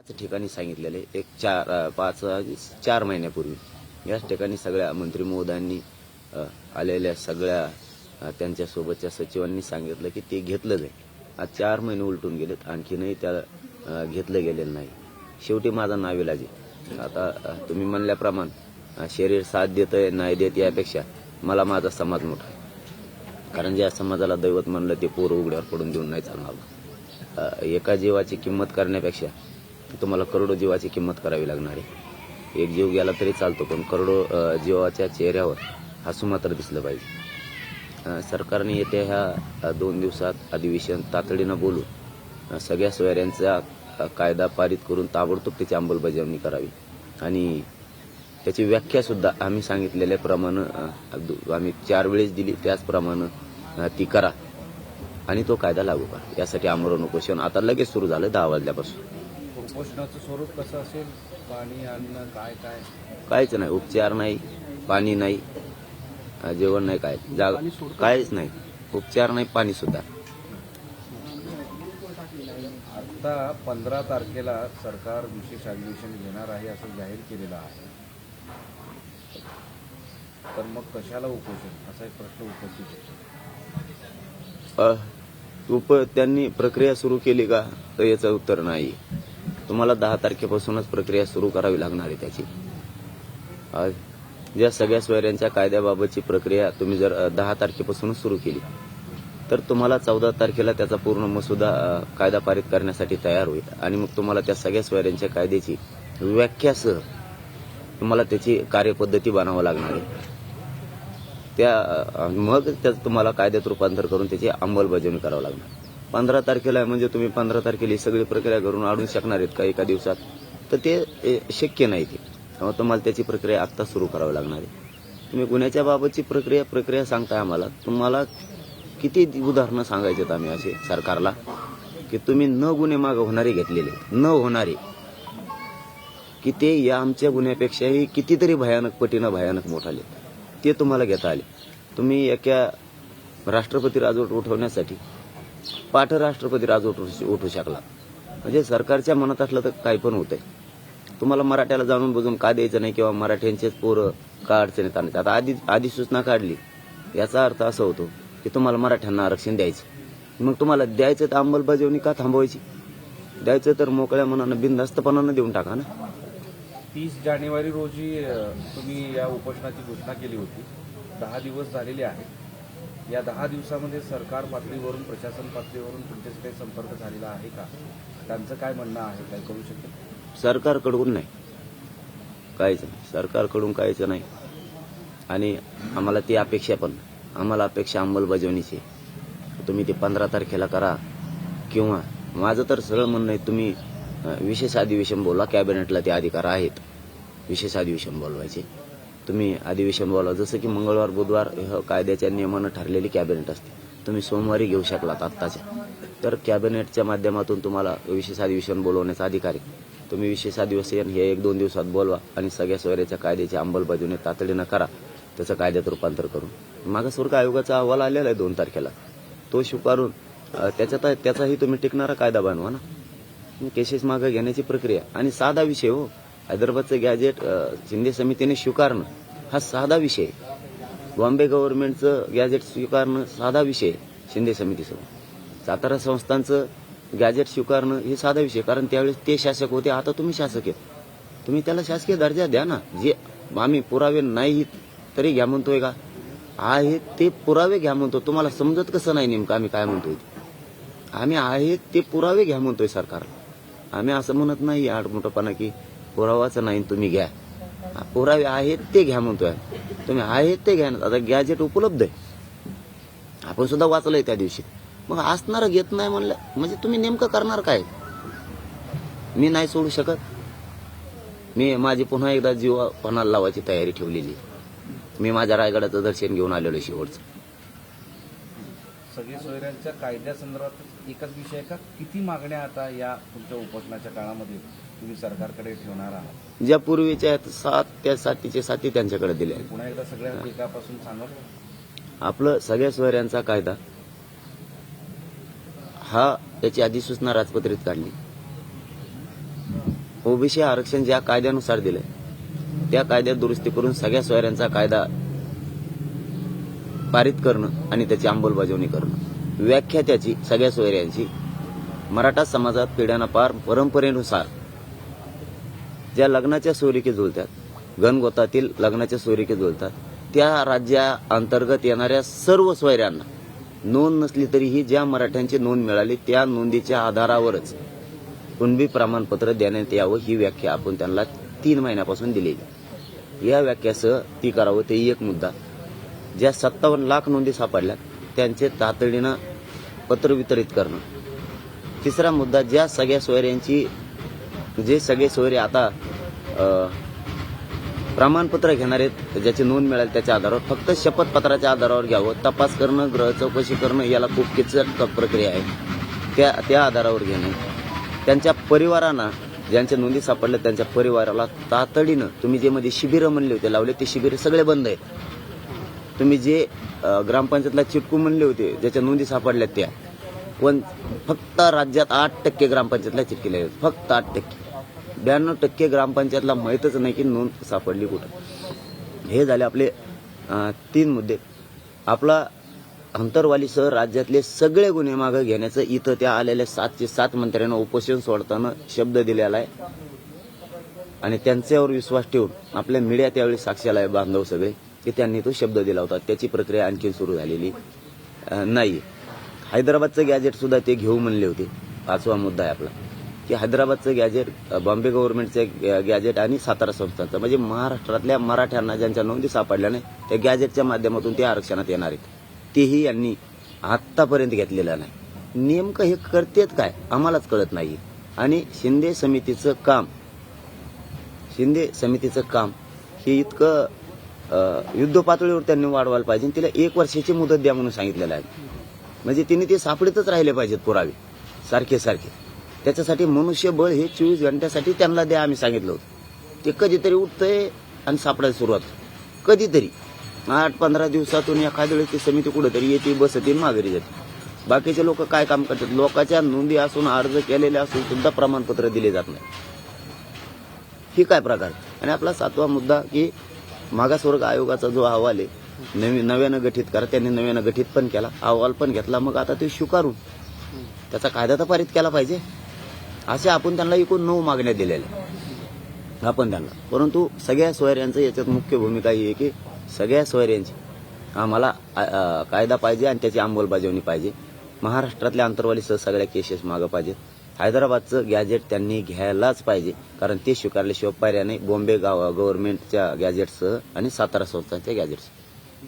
ठिकाणी सांगितलेले एक 4 महिन्यापूर्वी याच ठिकाणी सगळ्या मंत्री महोदयांनी आलेल्या सगळ्या त्यांच्या सोबतच्या सचिवांनी सांगितलं की ते घेतलं जाईल. आज 4 महिने उलटून गेलेत, आणखीनही त्या घेतलं गेलेलं नाही. शेवटी माझा नाविलाज आहे. आता तुम्ही म्हणल्याप्रमाणे शरीर साथ देतंय नाही देत यापेक्षा मला माझा समाज मोठा आहे. कारण ज्या समाजाला दैवत म्हणलं ते पोर उघड्यावर पडून देऊन नाही चालणार. एका जीवाची किंमत करण्यापेक्षा तुम्हाला करोडो जीवाची किंमत करावी लागणार आहे. एक जीव गेला तरी चालतो, पण करोडो जीवाच्या चेहऱ्यावर हसू मात्र दिसलं पाहिजे. सरकारने येत्या ह्या 2 दिवसात अधिवेशन तातडीनं बोलून सगळ्या सोयऱ्यांचा कायदा पारित करून ताबडतोब त्याची अंमलबजावणी करावी आणि त्याची व्याख्या सुद्धा आम्ही सांगितलेल्याप्रमाणे आम्ही 4 वेळेस दिली त्याचप्रमाणे ती करा आणि तो कायदा लागू करा. यासाठी आमरण उपोषण आता लगेच सुरू झालं 10 वाजल्यापासून. उपोषणाचं स्वरूप कसं असेल? पाणी, अन्न, काय काय? काहीच नाही. उपचार नाही, पाणी नाही, जेवण नाही, काय काहीच नाही. उपचार नाही, पाणी सुद्धा. आता 15 तारखेला सरकार विशेष अधिवेशन घेणार आहे असं जाहीर केलेलं आहे. तर मग कशाला उपोषण असा एक प्रश्न उपस्थित होतो. त्यांनी प्रक्रिया सुरू केली का तर याचं उत्तर नाही. तुम्हाला 10 तारखेपासूनच प्रक्रिया सुरू करावी लागणार आहे त्याची. ज्या सगळ्या सोयऱ्यांच्या कायद्याबाबतची प्रक्रिया तुम्ही जर 10 तारखेपासूनच सुरू केली तर तुम्हाला 14 तारखेला त्याचा पूर्ण मसुदा कायदा पारित करण्यासाठी तयार होईल आणि मग तुम्हाला त्या सगळ्या सोयऱ्यांच्या कायद्याची व्याख्यासह तुम्हाला त्याची कार्यपद्धती बनावं लागणार आहे. मग त्याचं तुम्हाला कायद्यात रूपांतर करून त्याची अंमलबजावणी करावं लागणार. 15 तारखेला म्हणजे तुम्ही 15 तारखेला ही सगळी प्रक्रिया करून आणून शकणार आहेत का एका दिवसात? तर ते शक्य नाही. तेव्हा तुम्हाला त्याची प्रक्रिया आत्ता सुरू करावी लागणार आहे. तुम्ही गुन्ह्याच्या बाबतची प्रक्रिया सांगताय आम्हाला. तुम्हाला किती उदाहरणं सांगायचे आम्ही असे सरकारला की तुम्ही न गुन्हे मागे होणारे घेतलेले, न होणारे की ते या आमच्या गुन्ह्यापेक्षाही कितीतरी भयानक पटीनं भयानक मोठाले ते तुम्हाला घेता आले. तुम्ही एका राष्ट्रपती राजवट उठवण्यासाठी पाठ राष्ट्रपती राजवट उठू शकला. म्हणजे सरकारच्या मनात असलं तर काही पण होतंय. तुम्हाला मराठ्याला जाणून बुजून का द्यायचं नाही किंवा मराठ्यांचेच पोरं का अडचणीत आणायचे. आता अधिसूचना काढली याचा अर्थ असा होतो की तुम्हाला मराठ्यांना आरक्षण द्यायचं. मग तुम्हाला द्यायचं तर अंमलबजावणी का थांबवायची? द्यायचं तर मोकळ्या मनानं बिनधास्तपणानं देऊन टाका ना. 30 जानेवारी रोजी तुम्ही या उपोषणाची घोषणा केली होती. 10 दिवस झालेले आहेत. या 10 दिवसामध्ये सरकार पातळीवरून, प्रशासन पातळीवरून तुमच्याशी काही संपर्क झालेला आहे का? त्यांचं काय म्हणणं आहे? काय करू शकेल? सरकारकडून नाही, काहीच नाही. सरकारकडून काहीच नाही आणि आम्हाला ती अपेक्षा पण. आम्हाला अपेक्षा अंमलबजावणीची. तुम्ही ते 15 तारखेला करा किंवा माझं तर सरळ म्हणणं आहे तुम्ही विशेष अधिवेशन बोलवा. कॅबिनेटला ते अधिकार आहेत विशेष अधिवेशन बोलवायचे. तुम्ही अधिवेशन बोलवा. जसं की मंगळवार बुधवार कायद्याच्या नियमानं ठरलेली कॅबिनेट असते. तुम्ही सोमवारी घेऊ शकलात आत्ताच्या. तर कॅबिनेटच्या माध्यमातून तुम्हाला विशेष अधिवेशन बोलवण्याचा अधिकार आहे. तुम्ही विशेष अधिवेशन हे 1-2 दिवसात बोलवा आणि सगळ्या सोयऱ्याच्या कायद्याची अंमलबजावणी तातडीनं करा. त्याचं कायद्यात रूपांतर करून. मागासवर्ग आयोगाचा अहवाल आलेला आहे 2 तारखेला. तो स्वीकारून त्याचाही तुम्ही टिकणारा कायदा बनवा ना. केसेस मागे घेण्याची प्रक्रिया आणि साधा विषय हो. हैदराबादचं गॅजेट शिंदे समितीने स्वीकारणं हा साधा विषय. बॉम्बे गव्हर्नमेंटचं गॅजेट स्वीकारणं साधा विषय शिंदे समितीसमोर. सातारा संस्थांचं गॅजेट स्वीकारणं हे साधा विषय. कारण त्यावेळेस ते शासक होते, आता तुम्ही शासक आहेत. तुम्ही त्याला शासकीय दर्जा द्या ना. जे आम्ही पुरावे नाही तरी घ्या म्हणतोय का? आहेत ते पुरावे घ्या म्हणतो. तुम्हाला समजत कसं नाही नेमकं आम्ही काय म्हणतोय? आम्ही आहेत ते पुरावे घ्या म्हणतोय सरकारला. आम्ही असं म्हणत नाही आडमोठपणा की पुरावाच नाही तुम्ही घ्या. पुरावे आहेत ते घ्या म्हणतोय. तुम्ही आहेत ते घ्या ना. आता गॅजेट उपलब्ध आहे, आपण सुद्धा वाचलंय त्या दिवशी. मग असणार घेत नाही म्हणलं म्हणजे तुम्ही नेमकं करणार काय? मी नाही सोडू शकत. मी माझी पुन्हा एकदा जीव पणाला लावायची तयारी ठेवलेली. मी माझ्या रायगडाचं दर्शन घेऊन आलेलो शेवटचं. सगळे सोयऱ्यांच्या कायद्यासंदर्भात एकच विषय का? किती मागण्या आता या तुमच्या उपोषणाच्या काळामध्ये तुम्ही सरकारकडे ठेवणार आहात? ज्या पूर्वीच्या आहेत 7 त्या 7चे 7 त्यांच्याकडे दिले आहेत. पुन्हा एकदा सगळ्या एकापासून सांगाल. आपलं सगळ्या सोयऱ्यांचा कायदा हा याची अधिसूचना राजपत्रित काढली. ओबीसी आरक्षण ज्या कायद्यानुसार दिलंय त्या कायद्यात दुरुस्ती करून सगळ्या सोयऱ्यांचा कायदा पारित करणं आणि त्याची अंमलबजावणी करणं, व्याख्या त्याची सगळ्या सोयऱ्यांची मराठा समाजात पिढ्यानापार परंपरेनुसार ज्या लग्नाच्या सोयरीकी जुळतात, गणगोतातील लग्नाच्या सोयरीकी जुळतात, त्या राज्याअंतर्गत येणाऱ्या सर्व सोयऱ्यांना नोंद नसली तरीही ज्या मराठ्यांची नोंद मिळाली त्या नोंदीच्या आधारावरच कुणबी प्रमाणपत्र देण्यात यावं ही व्याख्या आपण त्यांना 3 महिन्यापासून दिलेली. या व्याख्यासह ती करावं ते एक मुद्दा. ज्या 57 लाख नोंदी सापडल्या त्यांचे तातडीनं पत्र वितरित करणं. तिसरा मुद्दा, ज्या सगळ्या सोयऱ्यांची जे सगळे सोयरे आता प्रमाणपत्र घेणार आहेत, ज्याची नोंद मिळाली त्याच्या आधारावर फक्त शपथपत्राच्या आधारावर घ्यावं. तपास करणं, ग्रह चौकशी करणं याला खूप किचकट प्रक्रिया आहे. त्या आधारावर घेणं. त्यांच्या परिवारांना ज्यांच्या नोंदी सापडल्या त्यांच्या परिवाराला तातडीनं तुम्ही जे मध्ये शिबिरं म्हणले होते लावले ते शिबिर सगळे बंद आहेत. तुम्ही जे ग्रामपंचायतला चिटकू म्हणले होते ज्याच्या नोंदी सापडल्या त्या पण फक्त राज्यात 8% ग्रामपंचायतला चिटकेल्या आहेत. फक्त 8%. 92% ग्रामपंचायतला माहीतच नाही की नोंद सापडली कुठं. हे झाले आपले 3 मुद्दे. आपला अंतरवालीसह राज्यातले सगळे गुन्हे मागे घेण्याचं इथं त्या आलेल्या 7चे 7 मंत्र्यांना उपोषण सोडताना शब्द दिलेला आहे आणि त्यांच्यावर विश्वास ठेवून आपल्या मीडिया त्यावेळी साक्षीला आहे बांधव सगळे की त्यांनी तो शब्द दिला होता. त्याची प्रक्रिया आणखी सुरू झालेली नाही. हैदराबादचं गॅजेट सुद्धा ते घेऊ म्हणले होते. 5वा मुद्दा आहे आपला की हैदराबादचं गॅजेट, बॉम्बे गव्हर्नमेंटचं गॅजेट आणि सातारा संस्थांचं, म्हणजे महाराष्ट्रातल्या मराठ्यांना ज्यांच्या नोंदी सापडल्या नाही त्या गॅजेटच्या माध्यमातून ते आरक्षणात येणार आहेत. तेही यांनी आत्तापर्यंत घेतलेलं नाही. नेमकं हे करतेत काय आम्हालाच कळत नाही. आणि शिंदे समितीचं काम हे इतकं युद्ध पातळीवर त्यांनी वाढवायला पाहिजे. तिला 1 वर्षाची मुदत द्या म्हणून सांगितलेलं आहे. म्हणजे तिने ते सापडतच राहिले पाहिजेत पुरावे सारखे. त्याच्यासाठी मनुष्यबळ हे 24 घंट्यासाठी त्यांना द्या आम्ही सांगितलं होतं. ते कधीतरी उठतंय आणि सापडायला सुरुवात कधीतरी 8-15 दिवसातून एखाद्या वेळेस ती समिती कुठेतरी येते, बसते, माघारी जाते. बाकीचे लोक काय काम करतात? लोकांच्या नोंदी असून अर्ज केलेले असून सुद्धा प्रमाणपत्र दिले जात नाही. ही काय प्रकार? आणि आपला 7वा मुद्दा की मागासवर्ग आयोगाचा जो अहवाल आहे नव्यानं गठीत करा. त्यांनी नव्यानं गठीत पण केला, अहवाल पण घेतला. मग आता ते स्वीकारून त्याचा कायदा तर पारित केला पाहिजे. असे आपण त्यांना एकूण 9 मागण्या दिलेल्या आपण त्यांना. परंतु सगळ्या सोयऱ्यांचं याच्यात मुख्य भूमिका ही आहे की सगळ्या सोयऱ्यांची आम्हाला कायदा पाहिजे आणि त्याची अंमलबजावणी पाहिजे. महाराष्ट्रातल्या अंतरवालीसह सगळ्या केसेस मागं पाहिजेत. हैदराबादचं गॅजेट त्यांनी घ्यायलाच पाहिजे कारण ते स्वीकारल्याशिवाय पर्याय नाही. बॉम्बे गव्हर्नमेंटच्या गॅजेटसह आणि सातारा संस्थांच्या गॅजेटसह.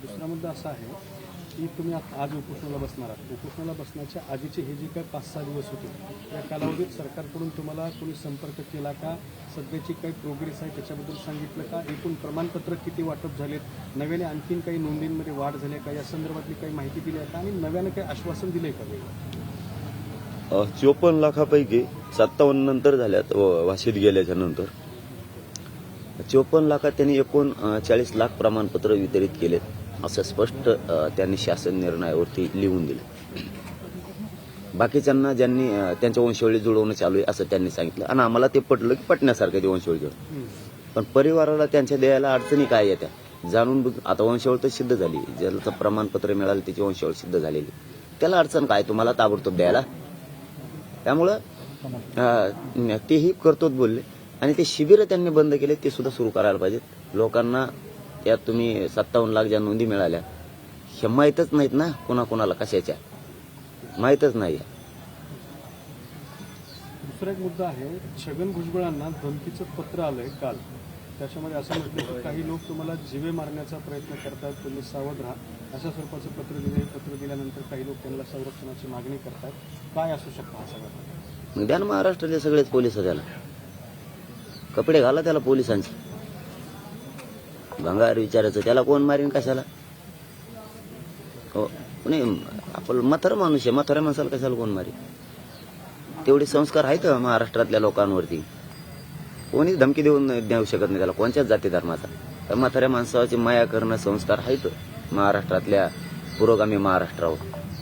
दुसरा मुद्दा असा आहे की तुम्ही आज उपोषणाला बसणार आहात. उपोषणाला बसण्याच्या आधीचे हे जे काही 5-6 दिवस होते या कालावधीत सरकारकडून तुम्हाला कोणी संपर्क केला का? सध्याची काही प्रोग्रेस आहे त्याच्याबद्दल सांगितलं का? एकूण प्रमाणपत्र किती वाटप झालेत? नव्याने आणखीन काही नोंदींमध्ये वाढ झाली का? या संदर्भातली काही माहिती दिली आहे का? आणि नव्यानं काही आश्वासन दिलंय का? 54 लाखापैकी 57 नंतर झाल्यात वाशीत गेल्याच्या नंतर. 54 लाखात त्यांनी एकूण 40 लाख प्रमाणपत्र वितरित केलेत असं स्पष्ट त्यांनी शासन निर्णयावरती लिहून दिलं. बाकीच्यांना ज्यांनी त्यांच्या वंशावळी जुळवणं चालू आहे असं त्यांनी सांगितलं आणि आम्हाला ते पटलं की पटण्यासारखं ते वंशावळी जुळवणं. पण परिवाराला त्यांच्या द्यायला अडचणी काय येत्या जाणून बुजून. आता वंशावळ तर सिद्ध झाली, ज्याचं प्रमाणपत्र मिळालं त्याची वंशावळ सिद्ध झालेली, त्याला अडचण काय तुम्हाला ताबडतोब द्यायला? त्यामुळं तेही करतोच बोलले. आणि ते शिबिरं त्यांनी बंद केले ते सुद्धा सुरू करायला पाहिजेत. लोकांना त्यात तुम्ही 57 लाख ज्या नोंदी मिळाल्या हे माहीतच नाहीत ना, कोणाकोणाला कशाच्या माहीतच नाही. दुसरा एक मुद्दा आहे, छगन भुजबळांना धमकीचं पत्र आलंय काल. त्याच्यामध्ये असं म्हटलं की काही लोक तुम्हाला जीवे मारण्याचा प्रयत्न करतात, तुम्ही सावध राहा अशा स्वरूपाचं पत्र दिले. पत्र दिल्यानंतर काही लोक त्यांना संरक्षणाची मागणी करतात. काय असू शकतं हा सगळा? द्या ना महाराष्ट्रातले सगळेच पोलिस त्याला कपडे घाला त्याला पोलिसांचे. भंगार विचारायचं त्याला कोण मारीन कशाला? हो नाही, आपण म्हातारा माणूस आहे, म्हाताऱ्या माणसाला कशाला कोण मारी? तेवढे संस्कार आहेत महाराष्ट्रातल्या लोकांवरती. कोणीच धमकी देऊ शकत नाही त्याला कोणत्याच जाती धर्माचा. तर म्हाताऱ्या माणसाची माया करणं संस्कार आहेत महाराष्ट्रातल्या पुरोगामी महाराष्ट्रावर.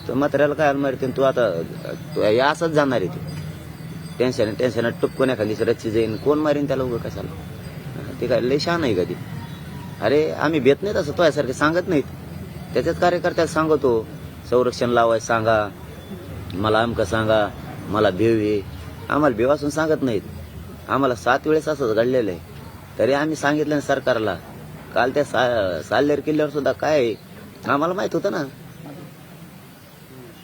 तर म्हाताऱ्याला काय मारते? तू आता या असंच जाणार आहे ते टेन्शन टपकून एखादी रच्ची जाईन, कोण मारीन त्याला उगं कशाला? ते काय लय शहाणा आहे का ते? अरे आम्ही भेट नाहीत असं तुझ्यासारखे सांगत नाहीत. त्याच्याच कार्यकर्त्याला सांगतो संरक्षण लावायचं सांगा, मला अमकं सांगा, मला भेव आहे. आम्हाला भेव असून सांगत नाहीत. आम्हाला 7 वेळेस असंच घडलेलं आहे. तरी आम्ही सांगितलं ना सरकारला. काल त्या साल्हेर किल्ल्यावर सुद्धा काय आहे, आम्हाला माहित होतं ना.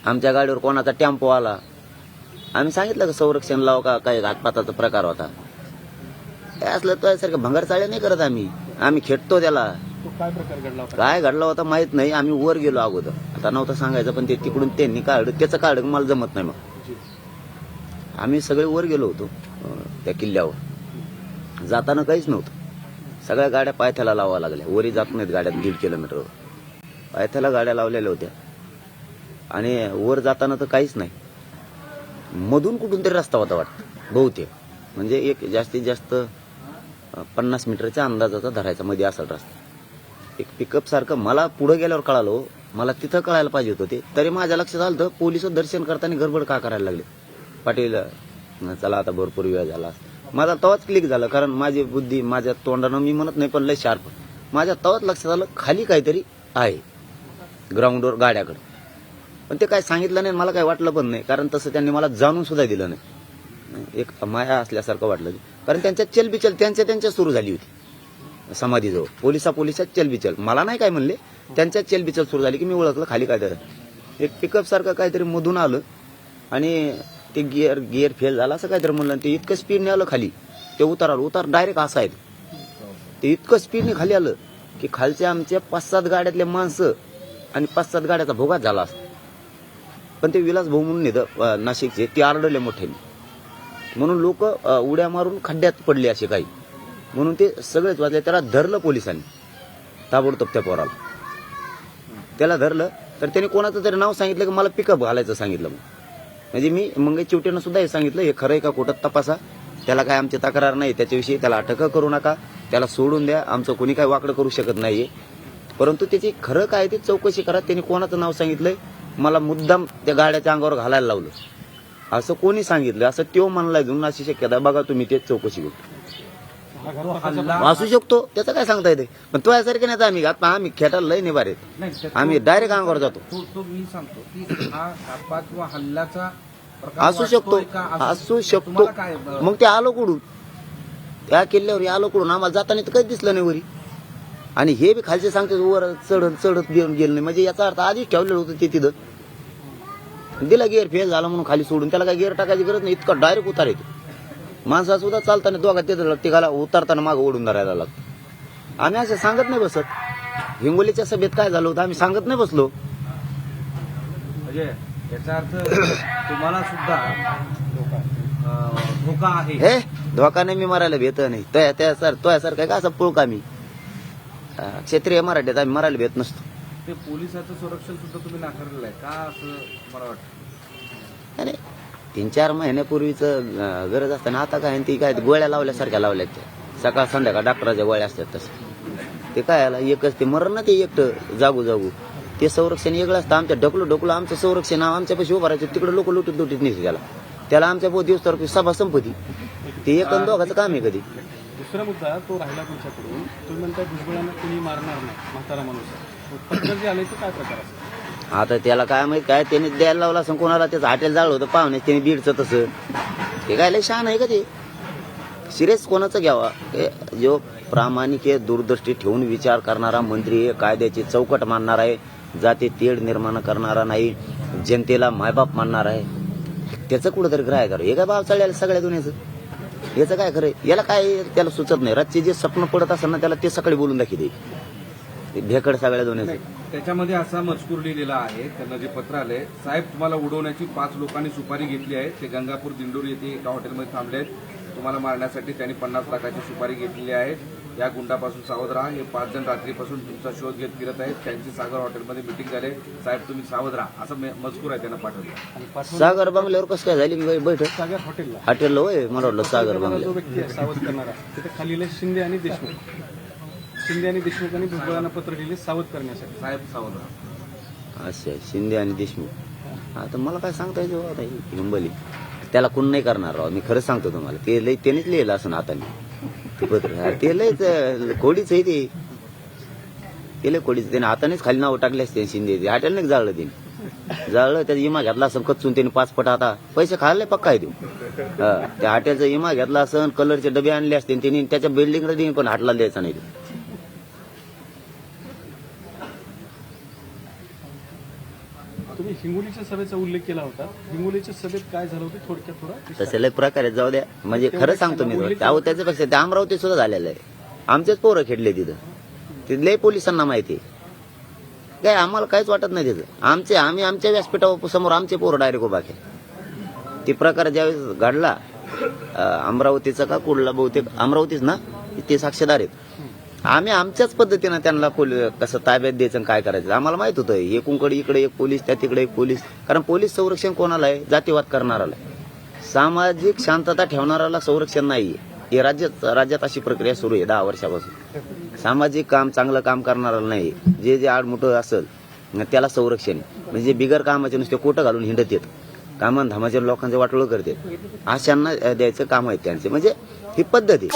आमच्या गाडीवर कोणाचा टेम्पो आला, आम्ही सांगितलं का संरक्षण लाव का, काय घातपाताचा प्रकार होता. काय असलं तुझ्यासारखं भंगार चाळे नाही करत आम्ही. आम्ही खेटतो त्याला. तो काय प्रकार घडला होता? काय घडला होता माहित नाही. आम्ही वर गेलो अगोदर, आता नव्हतं सांगायचं, पण ते तिकडून त्यांनी काढलं. त्याचं काढलं मला जमत नाही. मग जी. आम्ही सगळे वर गेलो होतो त्या किल्ल्यावर. जाताना काहीच नव्हतं. सगळ्या गाड्या पायथ्याला लावाव्या लागल्या. वरी जात नाहीत गाड्या 1.5 किलोमीटरवर. पायथ्याला गाड्या लावलेल्या होत्या. आणि वर जाताना तर काहीच नाही. मधून कुठून तरी रस्ता होता वाटतं बहुतेक. म्हणजे एक जास्तीत जास्त 50 मीटरच्या अंदाजाचा धरायचा मध्ये असा रस्ता. एक पिकअप सारखं मला पुढे गेल्यावर कळालो. मला तिथं कळायला पाहिजे होते. तरी माझ्या लक्षात आलं तर पोलिस दर्शन करताना गडबड का करायला लागले. पाटील चला आता भरपूर वेळ झाला. माझा तवाच क्लिक झालं, कारण माझी बुद्धी माझ्या तोंडानं मी म्हणत नाही, पण लय शार्प. माझ्या तवाच लक्षात आलं खाली काहीतरी आहे ग्राउंडवर गाड्याकडे. पण ते काय सांगितलं नाही, मला काय वाटलं पण नाही, कारण तसं त्यांनी मला जाणून सुद्धा दिलं नाही. एक माया असल्यासारखं वाटलं, कारण त्यांच्या चलबिचल त्यांच्या सुरू झाली होती समाधीजवळ. पोलिसात चलबिचल. मला नाही काय म्हणले, त्यांच्यात चलबिचल सुरू झाली की मी ओळखलं खाली काहीतरी एक पिकअप सारखं काहीतरी मधून आलं आणि ते गिअर फेल झाला असं काहीतरी म्हणलं. ते इतकं स्पीडने आलं खाली. ते उतार डायरेक्ट असा आहे. ते इतकं स्पीडने खाली आलं की खालच्या आमच्या 5-7 गाड्यातले माणसं आणि 5-7 गाड्याचा भोगात झाला असता. पण ते विलास भाऊ म्हणून येतं नाशिकचे, ते आरडले मोठ्याने. म्हणून लोक उड्या मारून खड्ड्यात पडले असे काही. म्हणून ते सगळेच वाचले. त्याला धरलं पोलिसांनी ताबडतोब त्या पोराला. त्याला धरलं तर त्याने कोणाचं तरी नाव सांगितलं की मला पिकअप घालायचं सांगितलं. म्हणजे मी मंगई चिवटेनं सुद्धा हे सांगितलं, हे खरं आहे का खोटं तपासा. त्याला काय आमची तक्रार नाही त्याच्याविषयी. त्याला अटक करू नका, त्याला सोडून द्या. आमचं कोणी काय वाकडं करू शकत नाहीये. परंतु त्याची खरं काय ती चौकशी करा. त्यांनी कोणाचं नाव सांगितलंय, मला मुद्दाम त्या गाड्याच्या अंगावर घालायला लावलं असं कोणी सांगितलं, असं त्यो म्हणलाय घेऊन अशी शक्यता बघा तुम्ही. तेच चौकशी करू. असू शकतो, त्याचं काय सांगता येते. पण तो यासारखे नाही. आम्ही खेटायला लय निभार आहेत. आम्ही डायरेक्ट अंगावर जातो. तो मी सांगतो की हा घातपात किंवा हल्ल्याचा प्रकार असू शकतो, वाटतोय का? असू शकतो. तुम्हाला काय मग ते आलो कुठून, त्या किल्ल्यावर आलो कुठून, आम्हाला जाताना तर काहीच दिसलं नाही वरी. आणि हे बी खालचे सांगते वर चढत गेलं नाही. म्हणजे याचा अर्थ आधीच ठेवलेलं होतं ते तिथं. दिला गिअर फेल झाला म्हणून खाली सोडून. त्याला काय गिअर टाकायची गरज नाही. इतका डायरेक्ट उतार येतो. माणसा सुद्धा चालताना दोघा तिघाला उतारताना मागं ओढून धरायला लागतो. आम्ही असं सांगत नाही बसत. हिंगोलीच्या सभेत काय झालं होतं आम्ही सांगत नाही बसलो. म्हणजे याचा अर्थ तुम्हाला सुद्धा धोका आहे. हे धोका नाही, मी मारायला भेट नाही. त्यासारखं का असं पुळका मी क्षेत्रीय मराठीत आम्ही मारायला भेट नसतो. ते पोलिसाचं संरक्षण सुद्धा तुम्ही नाकारलेलं आहे का, असं मला वाटतं. अरे 3-4 महिन्यापूर्वीच गरज असताना आता काय ती काय गोळ्या लावल्यासारख्या लावल्यात त्या. सकाळ संध्याकाळ डॉक्टराच्या गोळ्या असतात तसं. ते काय आला एकच ते मरण ना, ते एकटं जागू ते संरक्षण वेगळं असतं. आमच्या ढकलू आमचं संरक्षण आमच्यापाशी उभं राहायचं. तिकडे लोक लुटीत नेते त्याला आमच्या बहुत दिवस तर सभा संपत्ती. ते एक दोघाचं काम आहे कधी. दुसरा मुद्दा तो राहिला तुमच्याकडून. तुम्ही म्हणता भुजबळांना कुणी मारणार नाही, म्हातारा माणूस. पत्र जे आले ते काय प्रकार असेल? आता त्याला काय माहित, काय त्याने द्यायला लावला असं कोणाला. त्याचं हॉटेल जाळलं होतं पाहुणे त्याने बीडचं तसं. ते काय लय शहाण आहे का ते. सिरियस कोणाचं घ्यावा. जो प्रामाणिक आहे, दूरदृष्टी ठेवून विचार करणारा मंत्री आहे, कायद्याची चौकट मानणार आहे, जाती तेढ निर्माण करणारा नाही, जनतेला मायबाप मानणार आहे, त्याचं कुठंतरी ग्राह्य करा. हे काय बाब चालले सगळ्या दुनियाचं. याचं काय खरं. याला काय त्याला सुचत नाही. रातचे जे स्वप्न पडत असेल ना त्याला ते सकाळी बोलून दाखवते. भेकड सगळ्या दुनियाचं. त्याच्यामध्ये असा मजकूर लिहिलेला आहे. त्यांना जे पत्र आले, साहेब तुम्हाला उडवण्याची 5 लोकांनी सुपारी घेतली आहे. ते गंगापूर दिंडोरी येथे एका हॉटेलमध्ये थांबले आहेत. तुम्हाला मारण्यासाठी त्यांनी 50 लाखाची सुपारी घेतलेली आहे. या गुंडापासून सावध राहा. हे 5 जण रात्रीपासून तुमचा शोध घेत फिरत आहेत. त्यांची सागर हॉटेलमध्ये मिटिंग झाली. साहेब तुम्ही सावध राहा, असं मजकूर आहे त्यांना पाठवलं. सागर बंगल्यावर कसं काय झाली बैठक? सागर हॉटेलला हॉटेलला होय, मला वाटलं सागर जो बंगल्या. व्यक्ती आहे सावध करणारा, तिथे खाली लिहिले शिंदे आणि देशमुखांनी भुजबळांना पत्र लिहिले सावध करण्यासाठी. साहेब सावध राहा. अच्छा, शिंदे आणि देशमुख. आता मला काय सांगता येतं आता हिंबली. त्याला कोण नाही करणार राव, मी खरंच सांगतो तुम्हाला. ते लय त्यानेच लिहिलं असं हाताने ते पत्र. ते लय कोडीच आहे ते. ते लय कोडीच. त्याने हातानेच खाली नाव टाकले असते शिंदे. हॉटेल नाही जाळलं त्याने. जाळलं त्याचा इमा घेतला असं कच्चून त्याने 5 पट. आता पैसे खायला पक्का आहे तो. त्या हॉटेलचा इमा घेतला असं, कलरचे डबे आणले असते त्यांनी. त्याच्या बिल्डिंगला पण हाटला द्यायचा नाही. तुम्ही हिंगोलीच्या सभेचा उल्लेख केला होता. हिंगोलीच्या सभेत काय झालं होतं थोडक्यात थोडा तसे लय प्रकारे जाऊ द्या. म्हणजे खरं सांगतो मी. अहो त्याच्यापेक्षा ते अमरावती सुद्धा झालेलं आहे. आमचेच पोरं खेळले तिथं. ते लय पोलिसांना माहिती आहे. काय आम्हाला काहीच वाटत नाही त्याचं. आम्ही आमच्या व्यासपीठासमोर आमचे पोरं डायरेक्ट उभा केले. ते प्रकार ज्यावेळेस घडला अमरावतीचा का कुठला, बहुतेक अमरावतीच ना, ते साक्षीदार आहेत. आम्ही आमच्याच पद्धतीनं त्यांना कसं ताब्यात द्यायचं आणि काय करायचं आम्हाला माहित होतं. एकूणकडे इकडे एक पोलीस, त्या तिकडे एक पोलीस. कारण पोलीस संरक्षण कोणाला आहे? जातीवाद करणाराला आहे. सामाजिक शांतता ठेवणाऱ्याला संरक्षण नाहीये. हे राज्यात अशी प्रक्रिया सुरू आहे 10 वर्षापासून. सामाजिक काम, चांगलं काम करणाऱ्याला नाही. जे आडमुठं असेल त्याला संरक्षण आहे. म्हणजे बिगर कामाचे नुसते कोटं घालून हिंडत येत, कामन धामाचे लोकांचे वाटोळं करते, अशांना द्यायचं काम आहे त्यांचे. म्हणजे ही पद्धती.